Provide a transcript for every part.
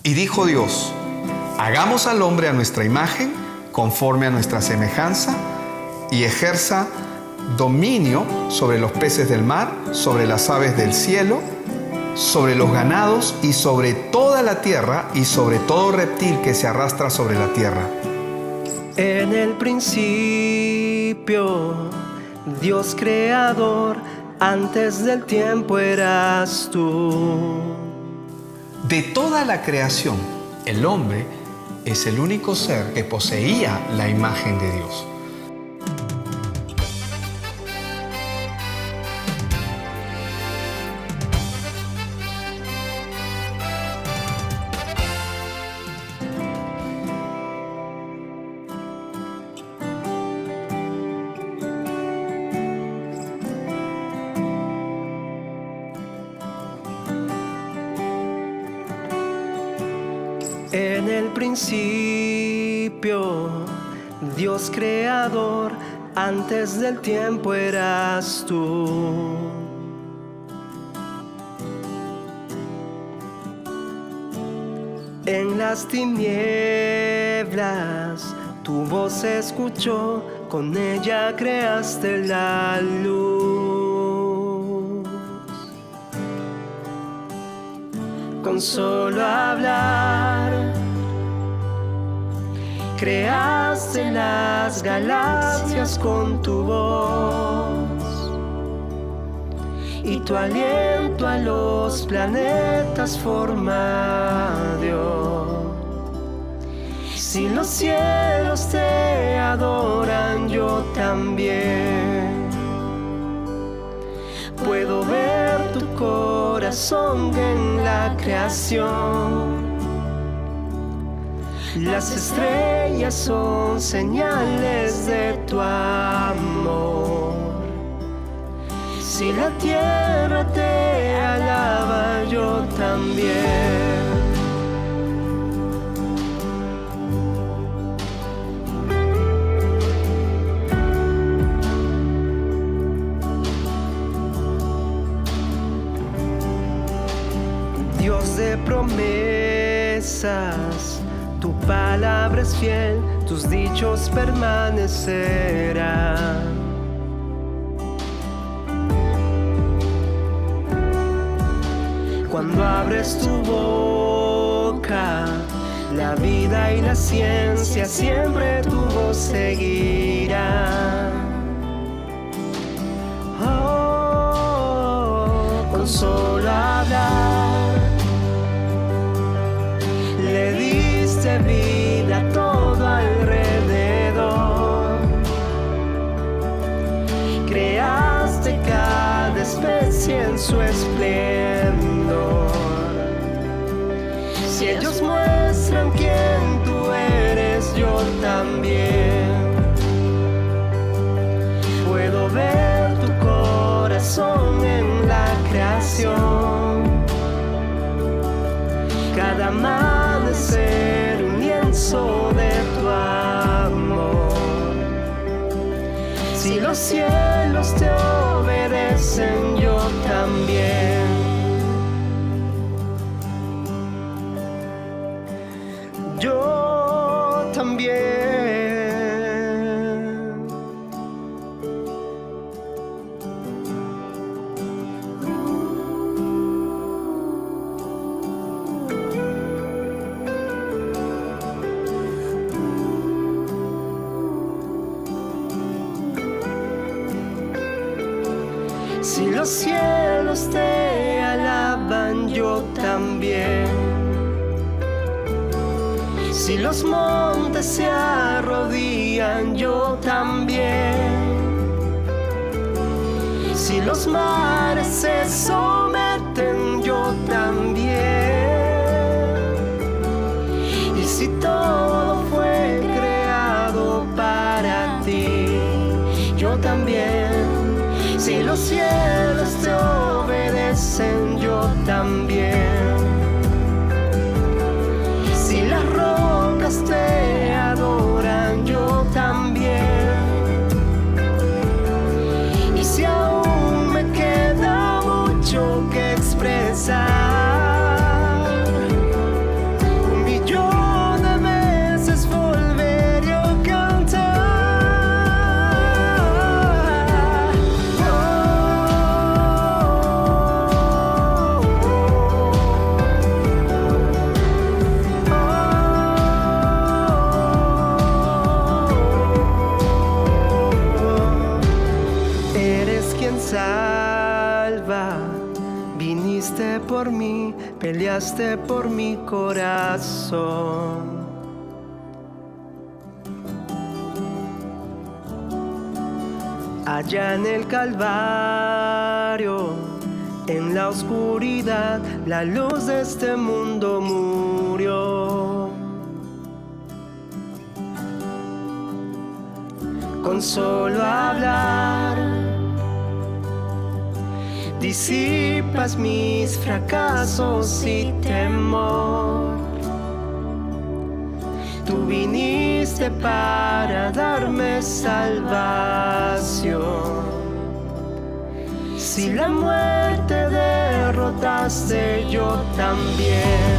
Y dijo Dios: hagamos al hombre a nuestra imagen, conforme a nuestra semejanza, y ejerza dominio sobre los peces del mar, sobre las aves del cielo, sobre los ganados y sobre toda la tierra y sobre todo reptil que se arrastra sobre la tierra. En el principio, Dios creador, antes del tiempo eras tú. De toda la creación, el hombre es el único ser que poseía la imagen de Dios. En el principio, Dios creador, antes del tiempo eras tú. En las tinieblas, tu voz se escuchó, con ella creaste la luz. Con solo hablar, creaste las galaxias con tu voz, y tu aliento a los planetas forma dio. Si los cielos te adoran, yo también puedo ver tu corazón en la creación. Las estrellas son señales de tu amor. Si la tierra te alaba, yo también. Dios de promesas, tu palabra es fiel, tus dichos permanecerán. Cuando abres tu boca, la vida y la ciencia siempre tu voz seguirán. Con solo hablar, le diste vida a todo alrededor. Creaste cada especie en su esplendor. Si ellos muestran quién tú eres, yo también puedo ver tu corazón en la creación. Cada amanecer un lienzo de tu amor. Si los cielos te obedecen, yo también. Yo también. Si los cielos te alaban, yo también. Si los montes se arrodillan, yo también. Si los mares se someten, yo también. Y si todo fue creado para ti, yo también. Si los cielos te obedecen, yo también. Si las rocas te adoran, yo también. Y si aún me queda mucho que expresar, peleaste por mi corazón. Allá en el Calvario, en la oscuridad, la luz de este mundo murió. Con solo hablar, disipas mis fracasos y temor. Tú viniste para darme salvación. Si la muerte derrotaste, yo también.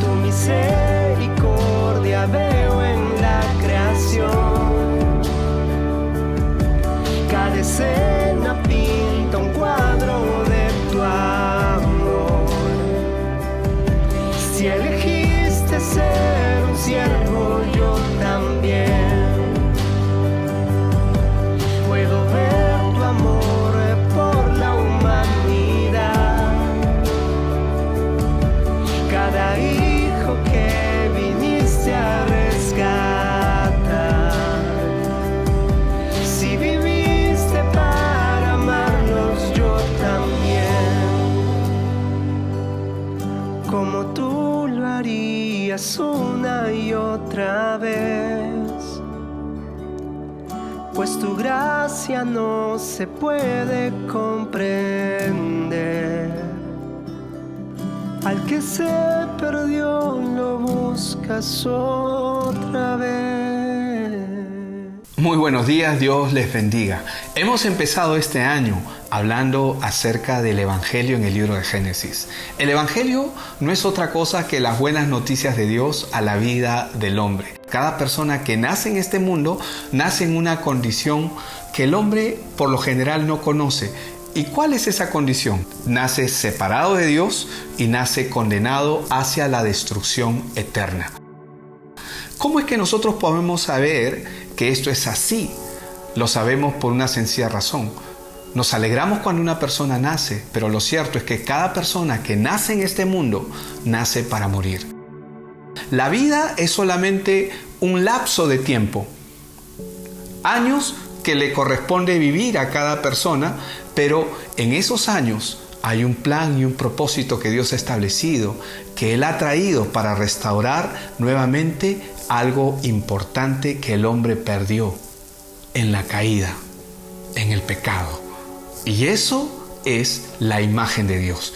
Tu misericordia veo en la creación. Cada escena pinta un cuadro de tu amor. Si elegiste ser un siervo, yo también. Puedo ver tu amor por la humanidad. Cada hijo que viniste a rescatar. Si viviste para amarlos, yo también. Como tú lo harías una y otra vez. Pues tu gracia no se puede comprender. Al que se perdió lo buscas otra vez. Muy buenos días, Dios les bendiga. Hemos empezado este año hablando acerca del Evangelio en el libro de Génesis. El Evangelio no es otra cosa que las buenas noticias de Dios a la vida del hombre. Cada persona que nace en este mundo nace en una condición que el hombre por lo general no conoce. ¿Y cuál es esa condición? Nace separado de Dios y nace condenado hacia la destrucción eterna. ¿Cómo es que nosotros podemos saber que esto es así? Lo sabemos por una sencilla razón. Nos alegramos cuando una persona nace, pero lo cierto es que cada persona que nace en este mundo nace para morir. La vida es solamente un lapso de tiempo, años que le corresponde vivir a cada persona, pero en esos años hay un plan y un propósito que Dios ha establecido, que Él ha traído para restaurar nuevamente algo importante que el hombre perdió en la caída, en el pecado. Y eso es la imagen de Dios.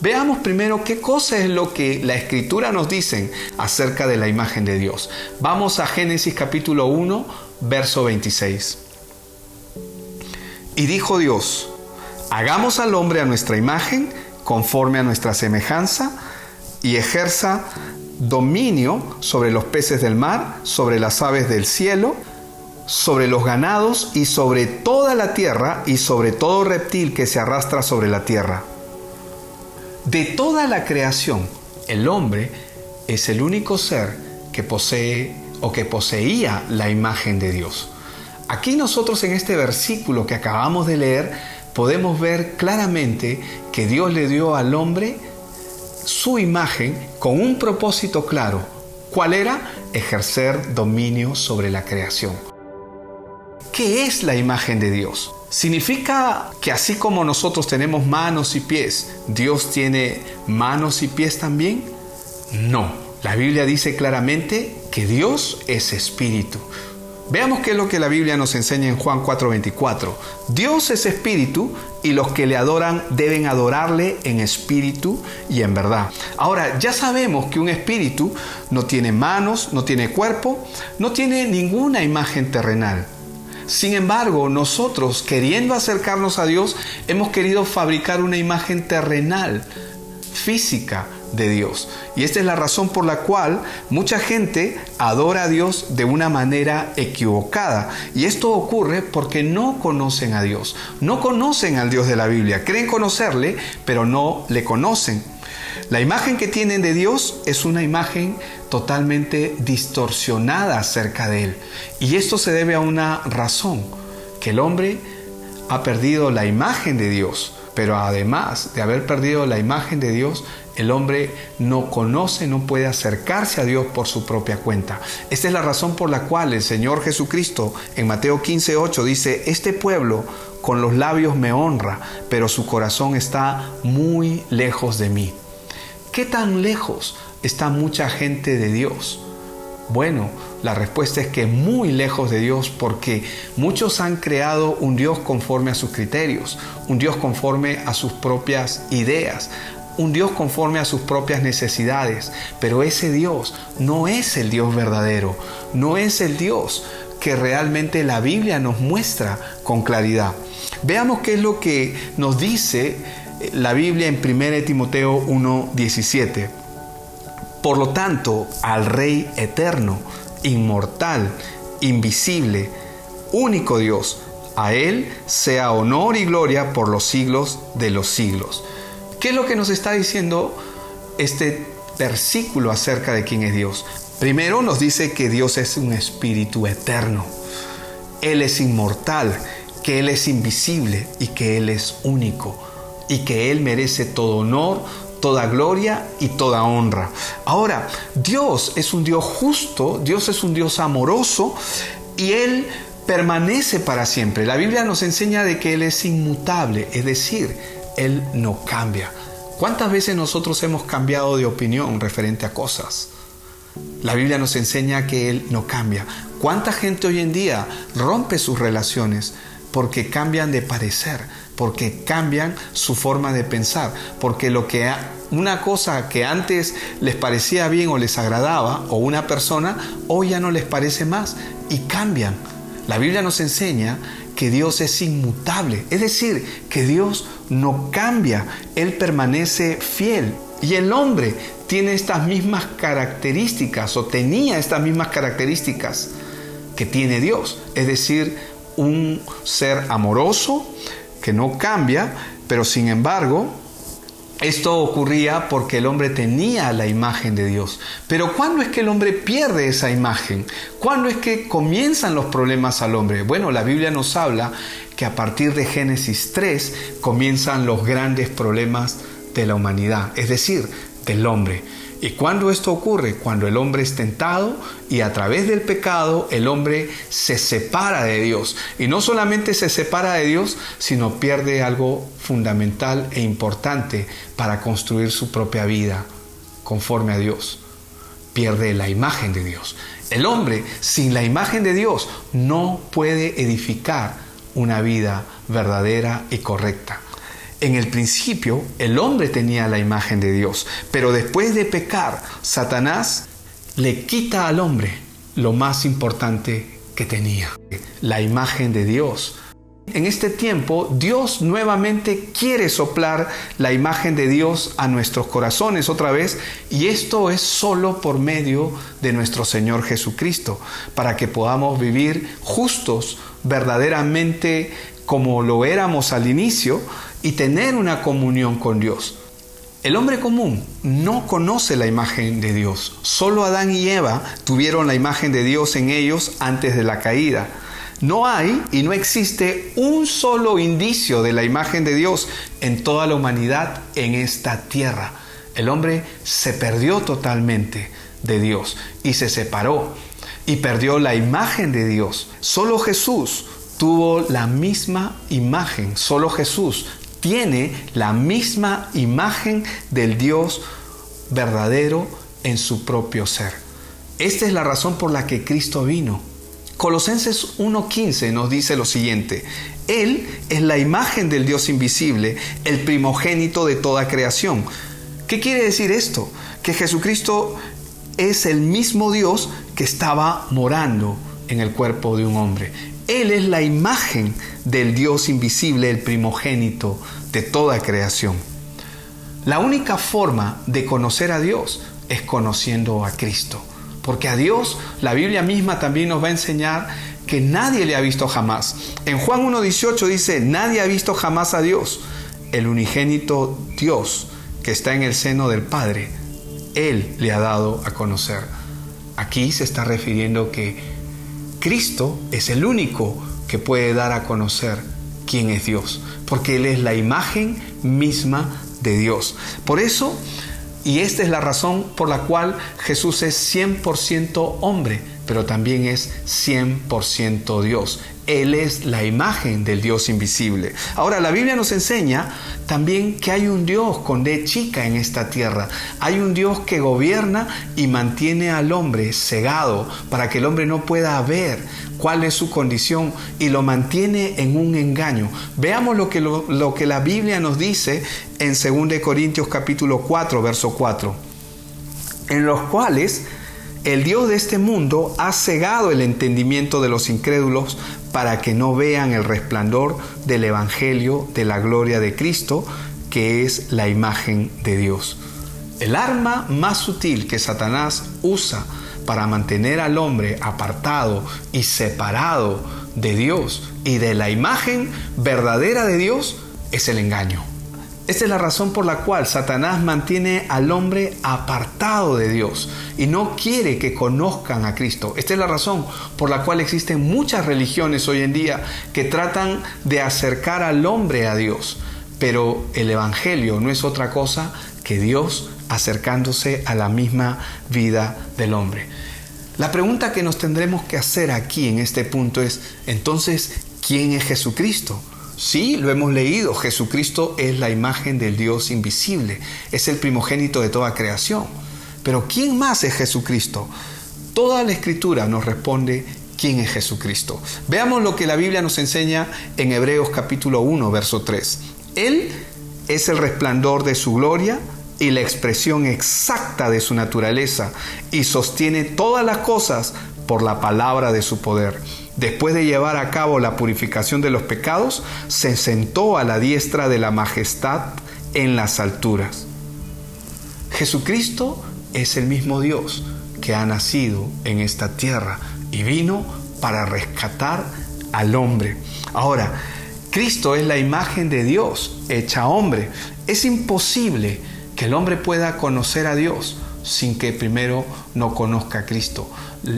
Veamos primero qué cosa es lo que la Escritura nos dice acerca de la imagen de Dios. Vamos a Génesis capítulo 1, verso 26. Y dijo Dios: hagamos al hombre a nuestra imagen, conforme a nuestra semejanza, y ejerza dominio sobre los peces del mar, sobre las aves del cielo, sobre los ganados y sobre toda la tierra y sobre todo reptil que se arrastra sobre la tierra. De toda la creación, el hombre es el único ser que posee o que poseía la imagen de Dios. Aquí nosotros en este versículo que acabamos de leer podemos ver claramente que Dios le dio al hombre su imagen con un propósito claro. ¿Cuál era? Ejercer dominio sobre la creación. ¿Qué es la imagen de Dios? ¿Significa que así como nosotros tenemos manos y pies, Dios tiene manos y pies también? No. La Biblia dice claramente que Dios es espíritu. Veamos qué es lo que la Biblia nos enseña en Juan 4:24. Dios es espíritu y los que le adoran deben adorarle en espíritu y en verdad. Ahora, ya sabemos que un espíritu no tiene manos, no tiene cuerpo, no tiene ninguna imagen terrenal. Sin embargo, nosotros, queriendo acercarnos a Dios, hemos querido fabricar una imagen terrenal, física de Dios. Y esta es la razón por la cual mucha gente adora a Dios de una manera equivocada. Y esto ocurre porque no conocen a Dios, no conocen al Dios de la Biblia. Creen conocerle, pero no le conocen. La imagen que tienen de Dios es una imagen totalmente distorsionada acerca de Él. Y esto se debe a una razón, que el hombre ha perdido la imagen de Dios Pero además de haber perdido la imagen de Dios, el hombre no conoce, no puede acercarse a Dios por su propia cuenta. Esta es la razón por la cual el Señor Jesucristo en Mateo 15:8 dice: este pueblo con los labios me honra, pero su corazón está muy lejos de mí. ¿Qué tan lejos está mucha gente de Dios? Bueno, la respuesta es que muy lejos de Dios, porque muchos han creado un Dios conforme a sus criterios, un Dios conforme a sus propias ideas, un Dios conforme a sus propias necesidades. Pero ese Dios no es el Dios verdadero, no es el Dios que realmente la Biblia nos muestra con claridad. Veamos qué es lo que nos dice la Biblia en 1 Timoteo 1:17. Por lo tanto, al Rey eterno, inmortal, invisible, único Dios, a Él sea honor y gloria por los siglos de los siglos. ¿Qué es lo que nos está diciendo este versículo acerca de quién es Dios? Primero nos dice que Dios es un espíritu eterno. Él es inmortal, que Él es invisible y que Él es único. Y que Él merece todo honor, toda gloria y toda honra. Ahora, Dios es un Dios justo, Dios es un Dios amoroso y Él permanece para siempre. La Biblia nos enseña de que Él es inmutable, es decir, Él no cambia. ¿Cuántas veces nosotros hemos cambiado de opinión referente a cosas? La Biblia nos enseña que Él no cambia. ¿Cuánta gente hoy en día rompe sus relaciones porque cambian de parecer, porque cambian su forma de pensar, porque una cosa que antes les parecía bien o les agradaba, o una persona, hoy ya no les parece más y cambian? La Biblia nos enseña que Dios es inmutable, es decir, que Dios no cambia, Él permanece fiel. Y el hombre tiene estas mismas características, o tenía estas mismas características que tiene Dios, es decir, un ser amoroso que no cambia, pero sin embargo, esto ocurría porque el hombre tenía la imagen de Dios. Pero ¿cuándo es que el hombre pierde esa imagen? ¿Cuándo es que comienzan los problemas al hombre? Bueno, la Biblia nos habla que a partir de Génesis 3 comienzan los grandes problemas de la humanidad, es decir, del hombre. ¿Y cuándo esto ocurre? Cuando el hombre es tentado y a través del pecado el hombre se separa de Dios. Y no solamente se separa de Dios, sino pierde algo fundamental e importante para construir su propia vida conforme a Dios. Pierde la imagen de Dios. El hombre sin la imagen de Dios no puede edificar una vida verdadera y correcta. En el principio, el hombre tenía la imagen de Dios, pero después de pecar, Satanás le quita al hombre lo más importante que tenía, la imagen de Dios. En este tiempo, Dios nuevamente quiere soplar la imagen de Dios a nuestros corazones otra vez, y esto es solo por medio de nuestro Señor Jesucristo, para que podamos vivir justos, verdaderamente como lo éramos al inicio, y tener una comunión con Dios. El hombre común no conoce la imagen de Dios. Solo Adán y Eva tuvieron la imagen de Dios en ellos antes de la caída. No hay y no existe un solo indicio de la imagen de Dios en toda la humanidad en esta tierra. El hombre se perdió totalmente de Dios y se separó y perdió la imagen de Dios. Solo Jesús tuvo la misma imagen. Solo Jesús tiene la misma imagen del Dios verdadero en su propio ser. Esta es la razón por la que Cristo vino. Colosenses 1:15 nos dice lo siguiente: Él es la imagen del Dios invisible, el primogénito de toda creación. ¿Qué quiere decir esto? Que Jesucristo es el mismo Dios que estaba morando en el cuerpo de un hombre. Él es la imagen del Dios invisible, el primogénito de toda creación. La única forma de conocer a Dios es conociendo a Cristo. Porque a Dios, la Biblia misma también nos va a enseñar que nadie le ha visto jamás. En Juan 1:18 dice: nadie ha visto jamás a Dios. El unigénito Dios que está en el seno del Padre, Él le ha dado a conocer. Aquí se está refiriendo que Cristo es el único que puede dar a conocer quién es Dios, porque Él es la imagen misma de Dios. Por eso, y esta es la razón por la cual Jesús es 100% hombre, pero también es 100% Dios. Él es la imagen del Dios invisible. Ahora, la Biblia nos enseña también que hay un Dios con D chica en esta tierra. Hay un Dios que gobierna y mantiene al hombre cegado para que el hombre no pueda ver cuál es su condición y lo mantiene en un engaño. Veamos lo que la Biblia nos dice en 2 Corintios capítulo 4, verso 4. En los cuales el Dios de este mundo ha cegado el entendimiento de los incrédulos para que no vean el resplandor del Evangelio de la gloria de Cristo, que es la imagen de Dios. El arma más sutil que Satanás usa para mantener al hombre apartado y separado de Dios y de la imagen verdadera de Dios es el engaño. Esta es la razón por la cual Satanás mantiene al hombre apartado de Dios y no quiere que conozcan a Cristo. Esta es la razón por la cual existen muchas religiones hoy en día que tratan de acercar al hombre a Dios. Pero el Evangelio no es otra cosa que Dios acercándose a la misma vida del hombre. La pregunta que nos tendremos que hacer aquí en este punto es, entonces, ¿quién es Jesucristo? Sí, lo hemos leído. Jesucristo es la imagen del Dios invisible. Es el primogénito de toda creación. Pero ¿quién más es Jesucristo? Toda la Escritura nos responde quién es Jesucristo. Veamos lo que la Biblia nos enseña en Hebreos capítulo 1, verso 3. Él es el resplandor de su gloria y la expresión exacta de su naturaleza y sostiene todas las cosas por la palabra de su poder. Después de llevar a cabo la purificación de los pecados, se sentó a la diestra de la majestad en las alturas. Jesucristo es el mismo Dios que ha nacido en esta tierra y vino para rescatar al hombre. Ahora, Cristo es la imagen de Dios hecha hombre. Es imposible que el hombre pueda conocer a Dios sin que primero no conozca a Cristo.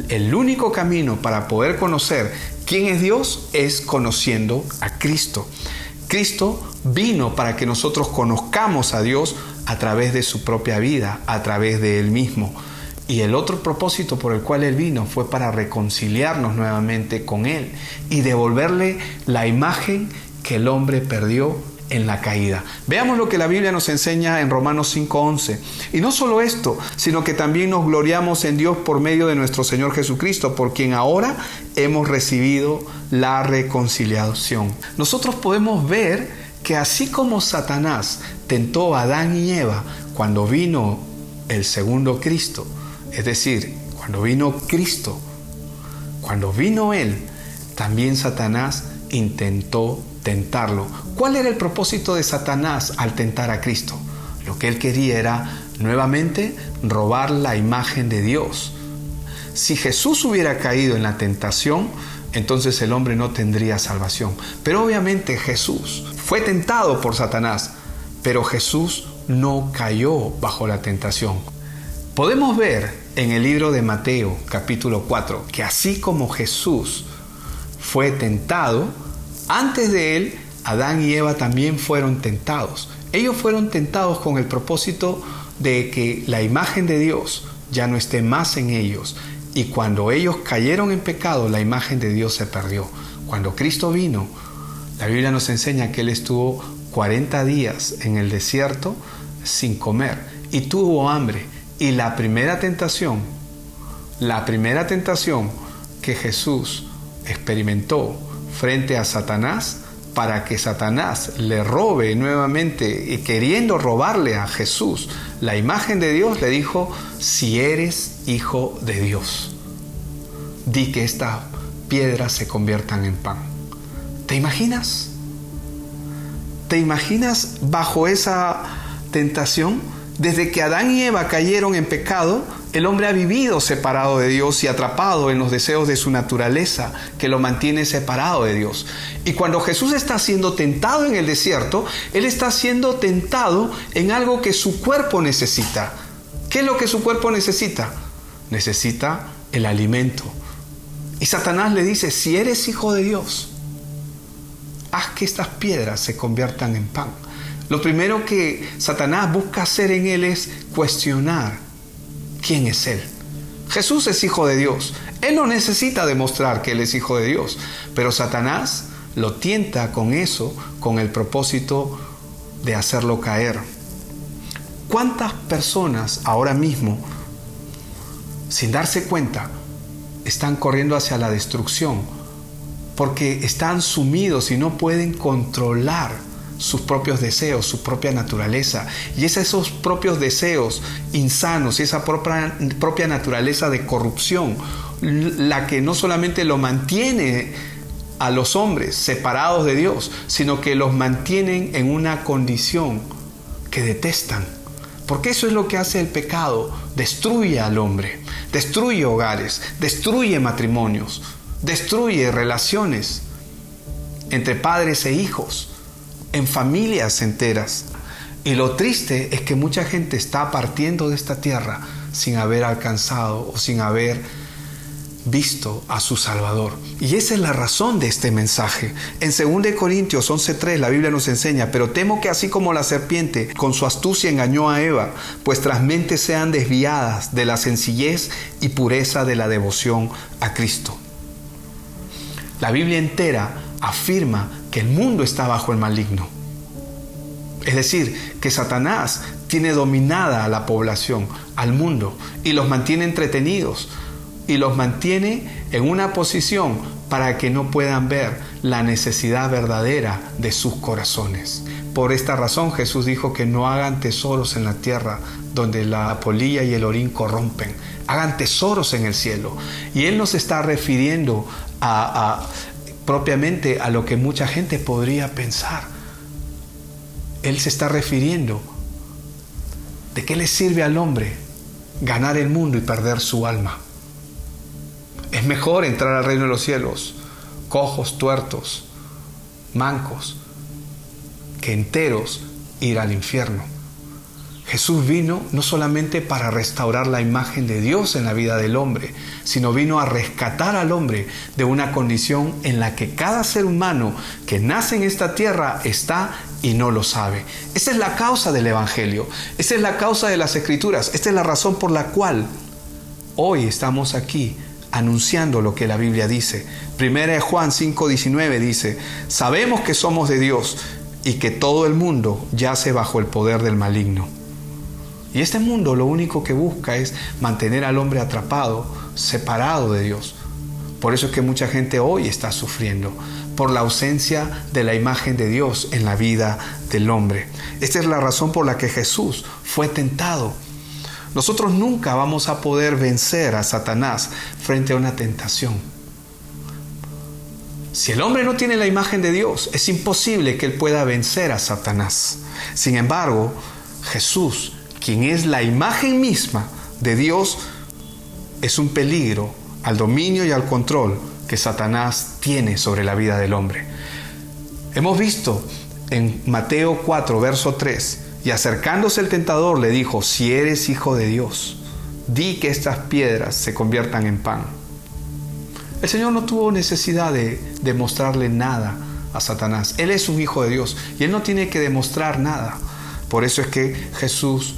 El único camino para poder conocer quién es Dios es conociendo a Cristo. Cristo vino para que nosotros conozcamos a Dios a través de su propia vida, a través de Él mismo. Y el otro propósito por el cual Él vino fue para reconciliarnos nuevamente con Él y devolverle la imagen que el hombre perdió en la caída. Veamos lo que la Biblia nos enseña en Romanos 5:11. Y no solo esto, sino que también nos gloriamos en Dios por medio de nuestro Señor Jesucristo, por quien ahora hemos recibido la reconciliación. Nosotros podemos ver que así como Satanás tentó a Adán y Eva cuando vino el segundo Cristo, es decir, cuando vino Cristo, cuando vino Él, también Satanás intentó tentarlo. ¿Cuál era el propósito de Satanás al tentar a Cristo? Lo que él quería era nuevamente robar la imagen de Dios. Si Jesús hubiera caído en la tentación, entonces el hombre no tendría salvación. Pero obviamente Jesús fue tentado por Satanás, pero Jesús no cayó bajo la tentación. Podemos ver en el libro de Mateo capítulo 4 que así como Jesús fue tentado, antes de él, Adán y Eva también fueron tentados. Ellos fueron tentados con el propósito de que la imagen de Dios ya no esté más en ellos. Y cuando ellos cayeron en pecado, la imagen de Dios se perdió. Cuando Cristo vino, la Biblia nos enseña que Él estuvo 40 días en el desierto sin comer y tuvo hambre. Y la primera tentación que Jesús experimentó frente a Satanás, para que Satanás le robe nuevamente y queriendo robarle a Jesús la imagen de Dios, le dijo: si eres hijo de Dios, di que estas piedras se conviertan en pan. ¿Te imaginas? ¿Te imaginas bajo esa tentación? Desde que Adán y Eva cayeron en pecado, el hombre ha vivido separado de Dios y atrapado en los deseos de su naturaleza, que lo mantiene separado de Dios. Y cuando Jesús está siendo tentado en el desierto, Él está siendo tentado en algo que su cuerpo necesita. ¿Qué es lo que su cuerpo necesita? Necesita el alimento. Y Satanás le dice: si eres hijo de Dios, haz que estas piedras se conviertan en pan. Lo primero que Satanás busca hacer en él es cuestionar quién es él. Jesús es hijo de Dios. Él no necesita demostrar que él es hijo de Dios, pero Satanás lo tienta con eso, con el propósito de hacerlo caer. ¿Cuántas personas ahora mismo, sin darse cuenta, están corriendo hacia la destrucción porque están sumidos y no pueden controlar sus propios deseos, su propia naturaleza? Y es esos propios deseos insanos y esa propia naturaleza de corrupción la que no solamente lo mantiene a los hombres separados de Dios, sino que los mantienen en una condición que detestan. Porque eso es lo que hace el pecado: destruye al hombre, destruye hogares, destruye matrimonios, destruye relaciones entre padres e hijos, en familias enteras. Y lo triste es que mucha gente está partiendo de esta tierra sin haber alcanzado o sin haber visto a su Salvador. Y esa es la razón de este mensaje. En 2 Corintios 11:3 la Biblia nos enseña: pero temo que así como la serpiente con su astucia engañó a Eva, vuestras mentes sean desviadas de la sencillez y pureza de la devoción a Cristo. La Biblia entera afirma que el mundo está bajo el maligno. Es decir, que Satanás tiene dominada a la población, al mundo, y los mantiene entretenidos, y los mantiene en una posición para que no puedan ver la necesidad verdadera de sus corazones. Por esta razón Jesús dijo que no hagan tesoros en la tierra donde la polilla y el orín corrompen. Hagan tesoros en el cielo. Y Él nos está refiriendo propiamente a lo que mucha gente podría pensar. Él se está refiriendo de qué le sirve al hombre ganar el mundo y perder su alma. Es mejor entrar al reino de los cielos cojos, tuertos, mancos, que enteros ir al infierno. Jesús vino no solamente para restaurar la imagen de Dios en la vida del hombre, sino vino a rescatar al hombre de una condición en la que cada ser humano que nace en esta tierra está y no lo sabe. Esa es la causa del Evangelio, esa es la causa de las Escrituras, esta es la razón por la cual hoy estamos aquí anunciando lo que la Biblia dice. 1 Juan 5:19 dice: sabemos que somos de Dios y que todo el mundo yace bajo el poder del maligno. Y este mundo lo único que busca es mantener al hombre atrapado, separado de Dios. Por eso es que mucha gente hoy está sufriendo, por la ausencia de la imagen de Dios en la vida del hombre. Esta es la razón por la que Jesús fue tentado. Nosotros nunca vamos a poder vencer a Satanás frente a una tentación. Si el hombre no tiene la imagen de Dios, es imposible que él pueda vencer a Satanás. Sin embargo, Jesús, quien es la imagen misma de Dios, es un peligro al dominio y al control que Satanás tiene sobre la vida del hombre. Hemos visto en Mateo 4, verso 3, y acercándose el tentador le dijo: si eres hijo de Dios, di que estas piedras se conviertan en pan. El Señor no tuvo necesidad de demostrarle nada a Satanás. Él es un hijo de Dios y Él no tiene que demostrar nada. Por eso es que Jesús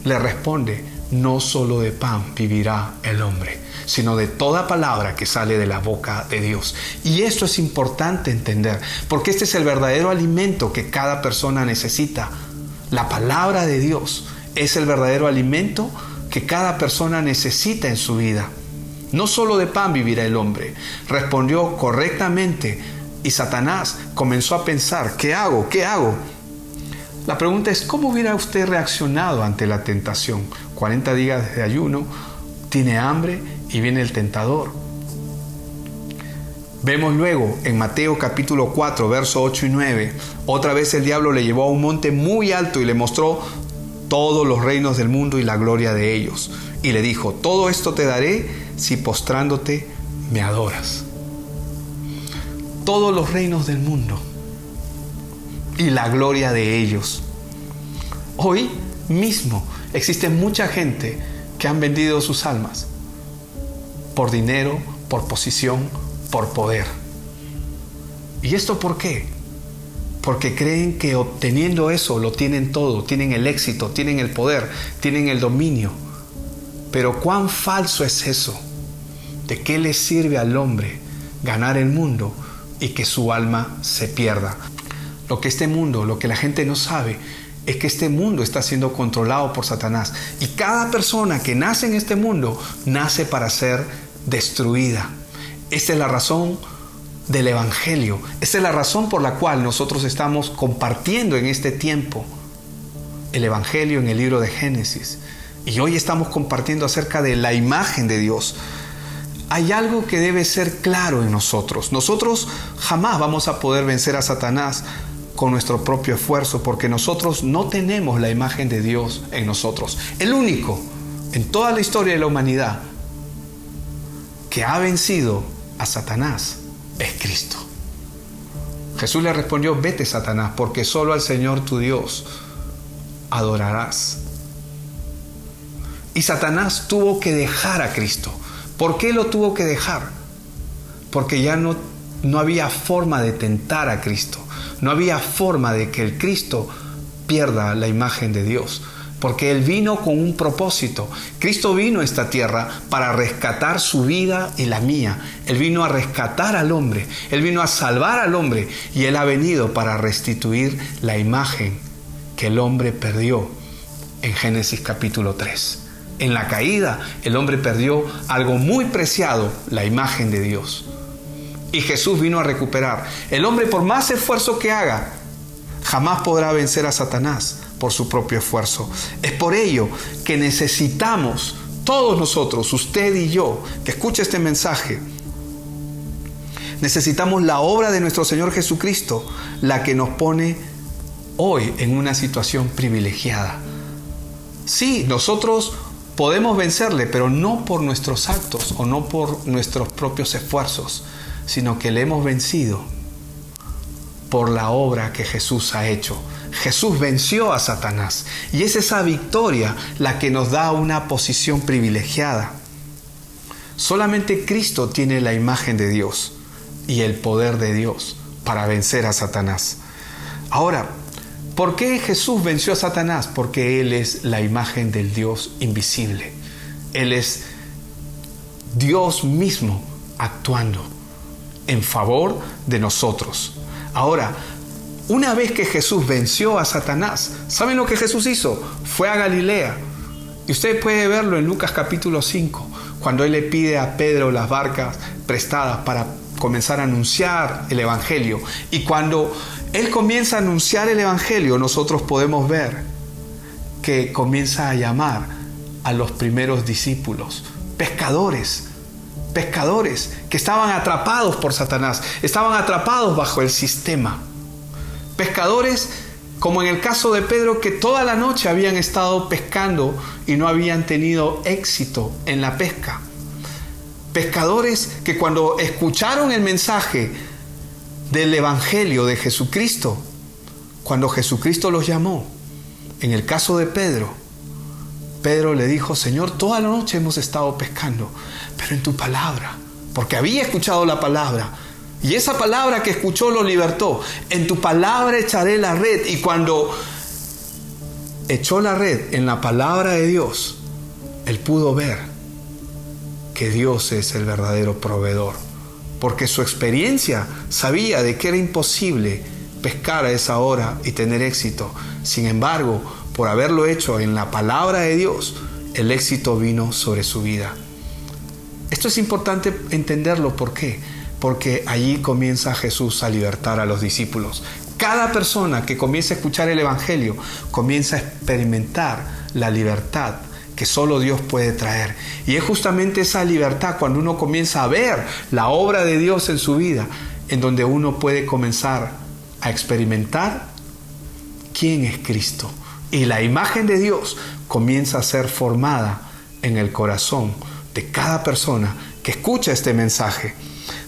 le responde: no solo de pan vivirá el hombre, sino de toda palabra que sale de la boca de Dios. Y esto es importante entender, porque este es el verdadero alimento que cada persona necesita. La palabra de Dios es el verdadero alimento que cada persona necesita en su vida. No solo de pan vivirá el hombre. Respondió correctamente y Satanás comenzó a pensar: ¿qué hago? ¿Qué hago? La pregunta es: ¿cómo hubiera usted reaccionado ante la tentación? 40 días de ayuno, tiene hambre y viene el tentador. Vemos luego en Mateo capítulo 4, versos 8 y 9, otra vez el diablo le llevó a un monte muy alto y le mostró todos los reinos del mundo y la gloria de ellos. Y le dijo: todo esto te daré si postrándote me adoras. Todos los reinos del mundo y la gloria de ellos. Hoy mismo existe mucha gente que han vendido sus almas por dinero, por posición, por poder. ¿Y esto por qué? porque creen que obteniendo eso lo tienen todo, tienen el éxito, tienen el poder, tienen el dominio. Pero ¿cuán falso es eso? ¿De qué le sirve al hombre ganar el mundo y que su alma se pierda? Lo que la gente no sabe, es que este mundo está siendo controlado por Satanás. Y cada persona que nace en este mundo, nace para ser destruida. Esta es la razón del Evangelio. Esta es la razón por la cual nosotros estamos compartiendo en este tiempo el Evangelio en el libro de Génesis. Y hoy estamos compartiendo acerca de la imagen de Dios. Hay algo que debe ser claro en nosotros. Nosotros jamás vamos a poder vencer a Satanás con nuestro propio esfuerzo, porque nosotros no tenemos la imagen de Dios en nosotros. El único en toda la historia de la humanidad que ha vencido a Satanás es Cristo. Jesús le respondió: vete, Satanás, porque solo al Señor tu Dios adorarás. Y Satanás tuvo que dejar a Cristo. ¿Por qué lo tuvo que dejar? Porque ya no había forma de tentar a Cristo. No había forma de que el Cristo pierda la imagen de Dios. Porque Él vino con un propósito. Cristo vino a esta tierra para rescatar su vida y la mía. Él vino a rescatar al hombre. Él vino a salvar al hombre. Y Él ha venido para restituir la imagen que el hombre perdió en Génesis capítulo 3. En la caída, el hombre perdió algo muy preciado, la imagen de Dios. Y Jesús vino a recuperar. El hombre, por más esfuerzo que haga, jamás podrá vencer a Satanás por su propio esfuerzo. Es por ello que necesitamos, todos nosotros, usted y yo, que escuche este mensaje, necesitamos la obra de nuestro Señor Jesucristo, la que nos pone hoy en una situación privilegiada. Sí, nosotros podemos vencerle, pero no por nuestros actos o no por nuestros propios esfuerzos, sino que le hemos vencido por la obra que Jesús ha hecho. Jesús venció a Satanás y es esa victoria la que nos da una posición privilegiada. Solamente Cristo tiene la imagen de Dios y el poder de Dios para vencer a Satanás. Ahora, ¿por qué Jesús venció a Satanás? Porque Él es la imagen del Dios invisible. Él es Dios mismo actuando en favor de nosotros. Ahora, una vez que Jesús venció a Satanás, ¿saben lo que Jesús hizo? Fue a Galilea. Y usted puede verlo en Lucas capítulo 5, cuando Él le pide a Pedro las barcas prestadas para comenzar a anunciar el Evangelio. Y cuando Él comienza a anunciar el Evangelio, nosotros podemos ver que comienza a llamar a los primeros discípulos, pescadores que estaban atrapados por Satanás, estaban atrapados bajo el sistema. Pescadores, como en el caso de Pedro, que toda la noche habían estado pescando y no habían tenido éxito en la pesca. Pescadores que cuando escucharon el mensaje del Evangelio de Jesucristo, cuando Jesucristo los llamó, en el caso de Pedro le dijo: Señor, toda la noche hemos estado pescando, pero en tu palabra, porque había escuchado la palabra, y esa palabra que escuchó lo libertó. En tu palabra echaré la red. Y cuando echó la red en la palabra de Dios, él pudo ver que Dios es el verdadero proveedor, porque su experiencia sabía de que era imposible pescar a esa hora y tener éxito. Sin embargo, por haberlo hecho en la palabra de Dios, el éxito vino sobre su vida. Esto es importante entenderlo. ¿Por qué? Porque allí comienza Jesús a libertar a los discípulos. Cada persona que comienza a escuchar el Evangelio comienza a experimentar la libertad que solo Dios puede traer. Y es justamente esa libertad, cuando uno comienza a ver la obra de Dios en su vida, en donde uno puede comenzar a experimentar quién es Cristo. Y la imagen de Dios comienza a ser formada en el corazón de cada persona que escucha este mensaje.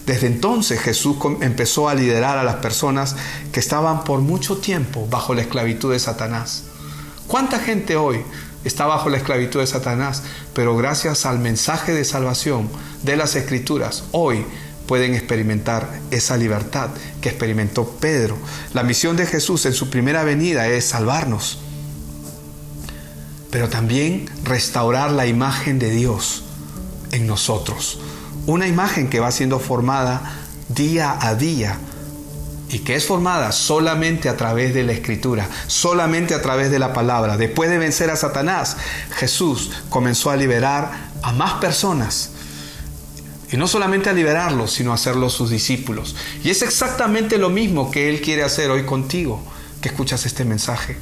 Desde entonces Jesús empezó a liderar a las personas que estaban por mucho tiempo bajo la esclavitud de Satanás. ¿Cuánta gente hoy está bajo la esclavitud de Satanás? Pero gracias al mensaje de salvación de las Escrituras, hoy pueden experimentar esa libertad que experimentó Pedro. La misión de Jesús en su primera venida es salvarnos, pero también restaurar la imagen de Dios en nosotros. Una imagen que va siendo formada día a día y que es formada solamente a través de la Escritura, solamente a través de la palabra. Después de vencer a Satanás, Jesús comenzó a liberar a más personas. Y no solamente a liberarlos, sino a hacerlos sus discípulos. Y es exactamente lo mismo que Él quiere hacer hoy contigo, que escuchas este mensaje.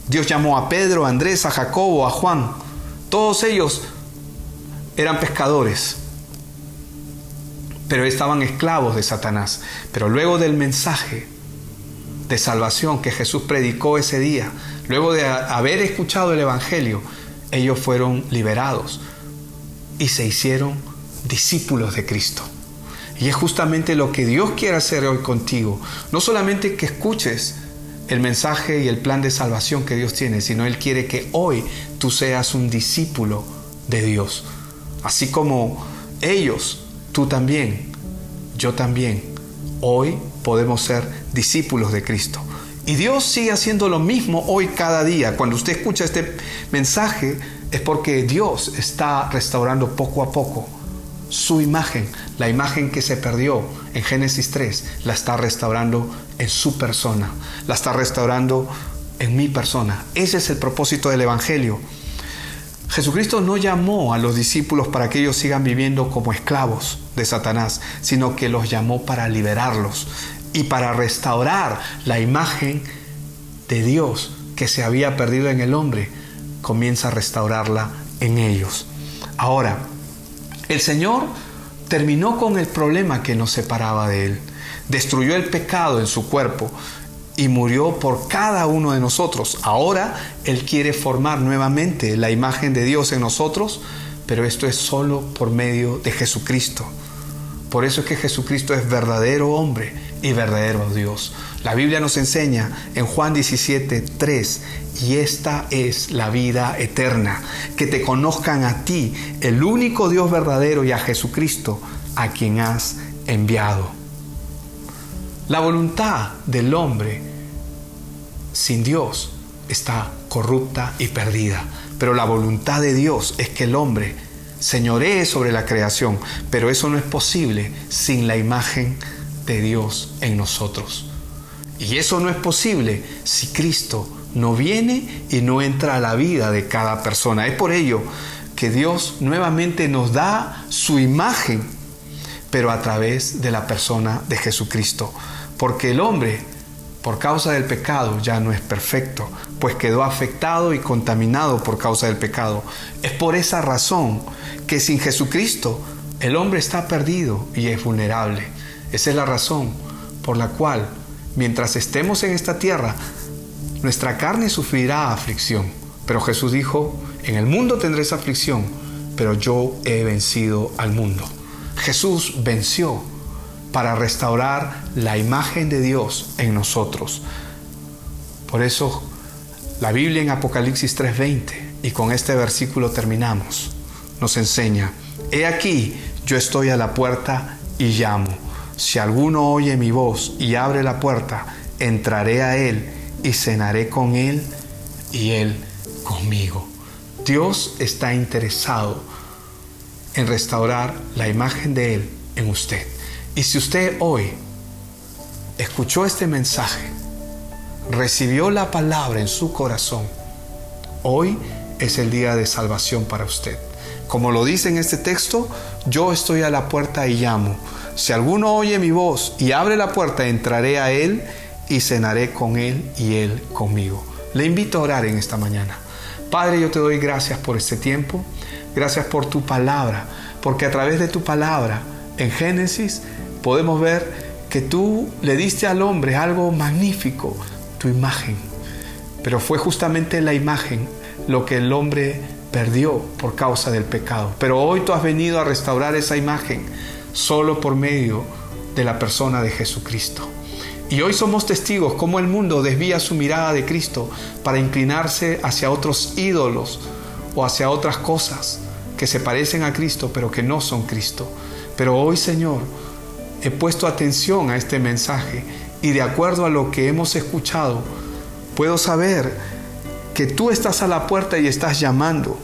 Dios llamó a Pedro, a Andrés, a Jacobo, a Juan. Todos ellos eran pescadores, pero estaban esclavos de Satanás. Pero luego del mensaje de salvación que Jesús predicó ese día, luego de haber escuchado el Evangelio, ellos fueron liberados y se hicieron discípulos de Cristo. Y es justamente lo que Dios quiere hacer hoy contigo. No solamente que escuches el mensaje y el plan de salvación que Dios tiene, sino Él quiere que hoy tú seas un discípulo de Dios. Así como ellos, tú también, yo también, hoy podemos ser discípulos de Cristo. Y Dios sigue haciendo lo mismo hoy cada día. Cuando usted escucha este mensaje, es porque Dios está restaurando poco a poco su imagen. La imagen que se perdió en Génesis 3, la está restaurando en su persona. La está restaurando en mi persona. Ese es el propósito del Evangelio. Jesucristo no llamó a los discípulos para que ellos sigan viviendo como esclavos de Satanás, sino que los llamó para liberarlos y para restaurar la imagen de Dios que se había perdido en el hombre. Comienza a restaurarla en ellos. Ahora, el Señor terminó con el problema que nos separaba de Él. Destruyó el pecado en su cuerpo y murió por cada uno de nosotros. Ahora Él quiere formar nuevamente la imagen de Dios en nosotros, pero esto es solo por medio de Jesucristo. Por eso es que Jesucristo es verdadero hombre y verdadero Dios. La Biblia nos enseña en Juan 17:3, y esta es la vida eterna, que te conozcan a ti, el único Dios verdadero, y a Jesucristo, a quien has enviado. La voluntad del hombre sin Dios está corrupta y perdida, pero la voluntad de Dios es que el hombre señoree sobre la creación, pero eso no es posible sin la imagen de Dios en nosotros. Y eso no es posible si Cristo no viene y no entra a la vida de cada persona. Es por ello que Dios nuevamente nos da su imagen, pero a través de la persona de Jesucristo. Porque el hombre, por causa del pecado, ya no es perfecto, pues quedó afectado y contaminado por causa del pecado. Es por esa razón que sin Jesucristo el hombre está perdido y es vulnerable. Esa es la razón por la cual, mientras estemos en esta tierra, nuestra carne sufrirá aflicción. Pero Jesús dijo, en el mundo tendréis aflicción, pero yo he vencido al mundo. Jesús venció para restaurar la imagen de Dios en nosotros. Por eso la Biblia en Apocalipsis 3:20, y con este versículo terminamos, nos enseña: he aquí, yo estoy a la puerta y llamo. Si alguno oye mi voz y abre la puerta, entraré a él y cenaré con él y él conmigo. Dios está interesado en restaurar la imagen de Él en usted. Y si usted hoy escuchó este mensaje, recibió la palabra en su corazón, hoy es el día de salvación para usted. Como lo dice en este texto, yo estoy a la puerta y llamo. Si alguno oye mi voz y abre la puerta, entraré a él y cenaré con él y él conmigo. Le invito a orar en esta mañana. Padre, yo te doy gracias por este tiempo. Gracias por tu palabra, porque a través de tu palabra en Génesis podemos ver que tú le diste al hombre algo magnífico, tu imagen. Pero fue justamente la imagen lo que el hombre perdió por causa del pecado. Pero hoy tú has venido a restaurar esa imagen solo por medio de la persona de Jesucristo. Y hoy somos testigos cómo el mundo desvía su mirada de Cristo para inclinarse hacia otros ídolos o hacia otras cosas que se parecen a Cristo pero que no son Cristo. Pero hoy, Señor, he puesto atención a este mensaje y de acuerdo a lo que hemos escuchado, puedo saber que tú estás a la puerta y estás llamando.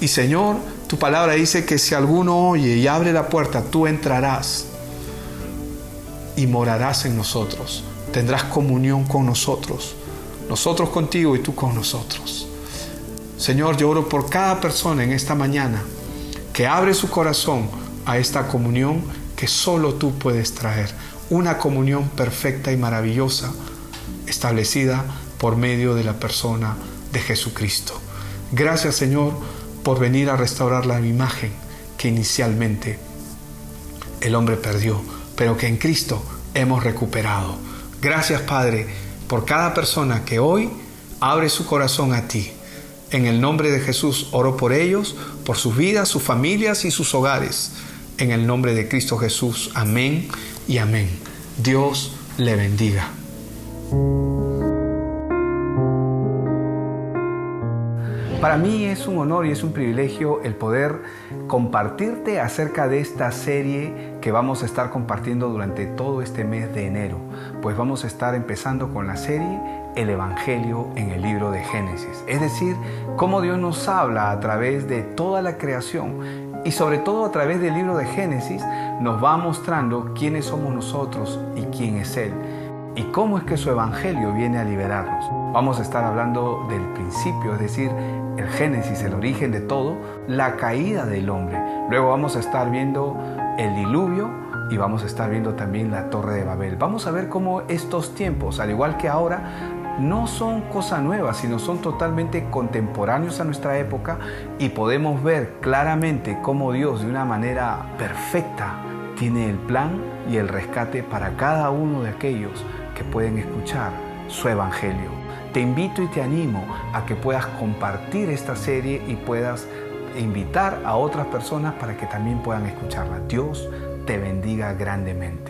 Y Señor, tu palabra dice que si alguno oye y abre la puerta, tú entrarás y morarás en nosotros. Tendrás comunión con nosotros, nosotros contigo y tú con nosotros. Señor, yo oro por cada persona en esta mañana que abre su corazón a esta comunión que solo tú puedes traer. Una comunión perfecta y maravillosa establecida por medio de la persona de Jesucristo. Gracias, Señor, por venir a restaurar la imagen que inicialmente el hombre perdió, pero que en Cristo hemos recuperado. Gracias, Padre, por cada persona que hoy abre su corazón a ti. En el nombre de Jesús oro por ellos, por sus vidas, sus familias y sus hogares. En el nombre de Cristo Jesús. Amén y amén. Dios le bendiga. Para mí es un honor y es un privilegio el poder compartirte acerca de esta serie que vamos a estar compartiendo durante todo este mes de enero. Pues vamos a estar empezando con la serie El Evangelio en el libro de Génesis. Es decir, cómo Dios nos habla a través de toda la creación y sobre todo a través del libro de Génesis nos va mostrando quiénes somos nosotros y quién es Él. Y cómo es que su Evangelio viene a liberarnos. Vamos a estar hablando del principio, es decir, el Génesis, el origen de todo, la caída del hombre. Luego vamos a estar viendo el diluvio y vamos a estar viendo también la Torre de Babel. Vamos a ver cómo estos tiempos, al igual que ahora, no son cosas nuevas, sino son totalmente contemporáneos a nuestra época y podemos ver claramente cómo Dios, de una manera perfecta, tiene el plan y el rescate para cada uno de aquellos que pueden escuchar su Evangelio. Te invito y te animo a que puedas compartir esta serie y puedas invitar a otras personas para que también puedan escucharla. Dios te bendiga grandemente.